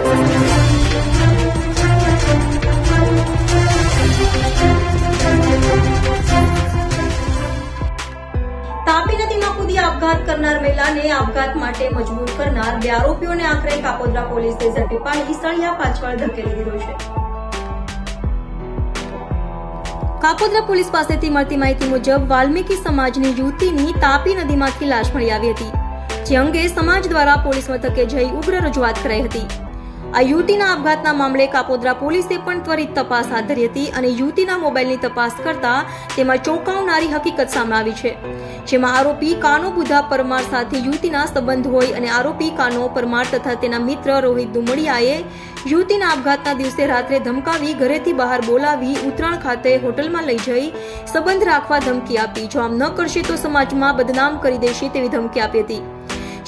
તાપી નદીમાં કૂદી આપઘાત કરનાર મહિલાને આપઘાત માટે મજબૂર કરનાર 2 આરોપીઓને આખરે કાપોદ્રા પોલીસે ઝડપી પાડી સળિયા પાછળ ધકેલી દીધો છે। કાપોદ્રા પોલીસ પાસેથી મળતી માહિતી મુજબ વાલ્મીકી સમાજની યુવતીની તાપી નદીમાંથી લાશ મળી આવી હતી, જે અંગે સમાજ દ્વારા પોલીસ મથકે જઈ ઉગ્ર રજૂઆત કરાઈ હતી। આ યુવતીના આપઘાતના મામલે કાપોદ્રા પોલીસે પણ ત્વરિત તપાસ હાથ ધરી હતી અને યુવતીના મોબાઈલની તપાસ કરતા તેમાં ચોંકાવનારી હકીકત સામે આવી છે, જેમાં આરોપી કાનો બુધા પરમાર સાથે યુવતીના સંબંધ હોય અને આરોપી કાનો પરમાર તથા તેના મિત્ર રોહિત દુમડિયાએ યુવતીના આપઘાતના દિવસે રાત્રે ધમકાવી ઘરેથી બહાર બોલાવી ઉત્તરાણ ખાતે હોટલમાં લઈ જઈ સંબંધ રાખવા ધમકી આપી, જો આમ ન કરશે તો સમાજમાં બદનામ કરી દેશે તેવી ધમકી આપી હતી,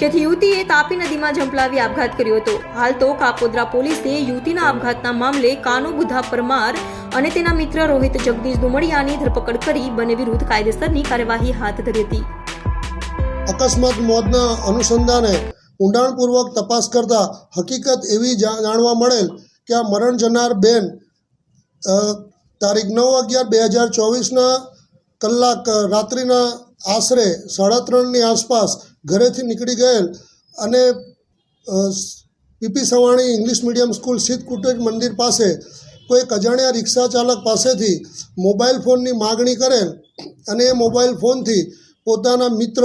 જેથી યુવતીએ તાપી નદીમાં ઝંપલાવી આપઘાત કર્યો હતો। હાલ તો કાપોદ્રા પોલીસે યુવતીના આપઘાતના મામલે કાનો બુધા પરમાર અને તેના મિત્ર રોહિત જગદીશ દુમડિયાની ધરપકડ કરી બંને વિરુદ્ધ કાયદેસરની કાર્યવાહી હાથ ધરી હતી। અકસ્માત મોતના અનુસંધાને ઊંડાણપૂર્વક તપાસ કરતા હકીકત એવી જાણવા મળેલ કે આ મરણ જનાર બેન તારીખ 9/11/2024 કલાક રાત્રિના આશરે 3:30ની આસપાસ ઘરેથી નીકળી ગયેલ અને PP Savani English medium school શીત કુટેજ મંદિર પાસે કોઈ અજાણ્યા રિક્ષા ચાલક પાસેથી મોબાઈલ ફોનની માગણી કરેલ અને એ મોબાઈલ ફોનથી પોતાના મિત્ર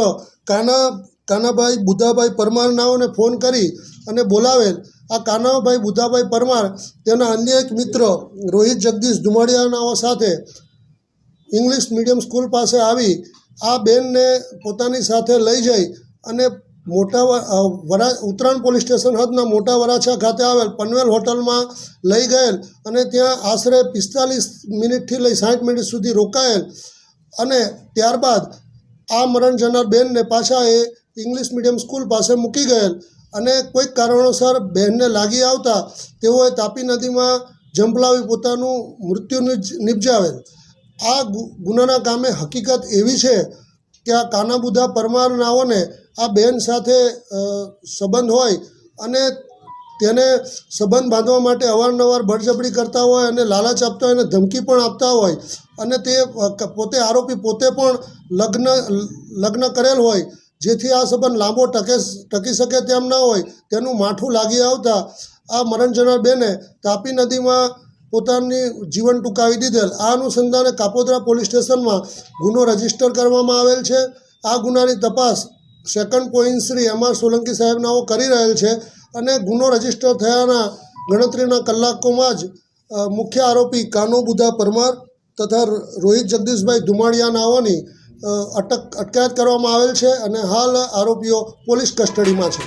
કાનાભાઈ બુધાભાઈ પરમારનાઓને ફોન કરી અને બોલાવેલ। આ કાનાભાઈ બુધાભાઈ પરમાર તેના અન્ય એક મિત્ર રોહિત જગદીશ ધુમાડિયાનાઓ સાથે ઇંગ્લિશ મીડિયમ સ્કૂલ પાસે આવી આ બેનને પોતાની સાથે લઈ જઈ અને ઉત્તરાણ પોલીસ સ્ટેશન હદના મોટા વરાછા ખાતે આવેલ પનવેલ હોટલમાં લઈ ગયેલ અને ત્યાં આશરે 45 મિનિટથી લઈ 60 મિનિટ સુધી રોકાયેલ અને ત્યારબાદ આ મરણ જનાર બેનને પાછા એ ઇંગ્લિશ મીડિયમ સ્કૂલ પાસે મૂકી ગયેલ અને કોઈક કારણોસર બહેનને લાગી આવતા તેઓએ તાપી નદીમાં ઝંપલાવી પોતાનું મૃત્યુ નિપજાવેલ। આ ગુનાના કામે હકીકત એવી છે કે આ કાનાબુધા પરમારનાઓને આ બેન સાથે સંબંધ હોય અને તેને સંબંધ બાંધવા માટે અવારનવાર બળજબરી કરતા હોય અને લાલચ આપતા હોય અને ધમકી પણ આપતા હોય અને તે પોતે આરોપી પોતે પણ લગ્ન કરેલ હોય, જેથી આ સંબંધ લાંબો ટકી શકે તેમ ન હોય તેનું માઠું લાગી આવતા આ મરણ જનાર બેને તાપી નદીમાં પોતાની જીવન ટૂંકાવી દીધેલ। આ અનુસંધાને કાપોદ્રા પોલીસ સ્ટેશનમાં ગુનો રજીસ્ટર કરવામાં આવેલ છે। આ ગુનાની તપાસ second point Shri M.R. Solanki સાહેબનાઓ કરી રહેલ છે અને ગુનો રજીસ્ટર થયાના ગણતરીના કલાકોમાં જ મુખ્ય આરોપી કાનો બુધા પરમાર તથા રોહિત જગદીશભાઈ ધુમાડિયાનાઓની અટકાયત કરવામાં આવેલ છે અને હાલ આરોપીઓ પોલીસ કસ્ટડીમાં છે।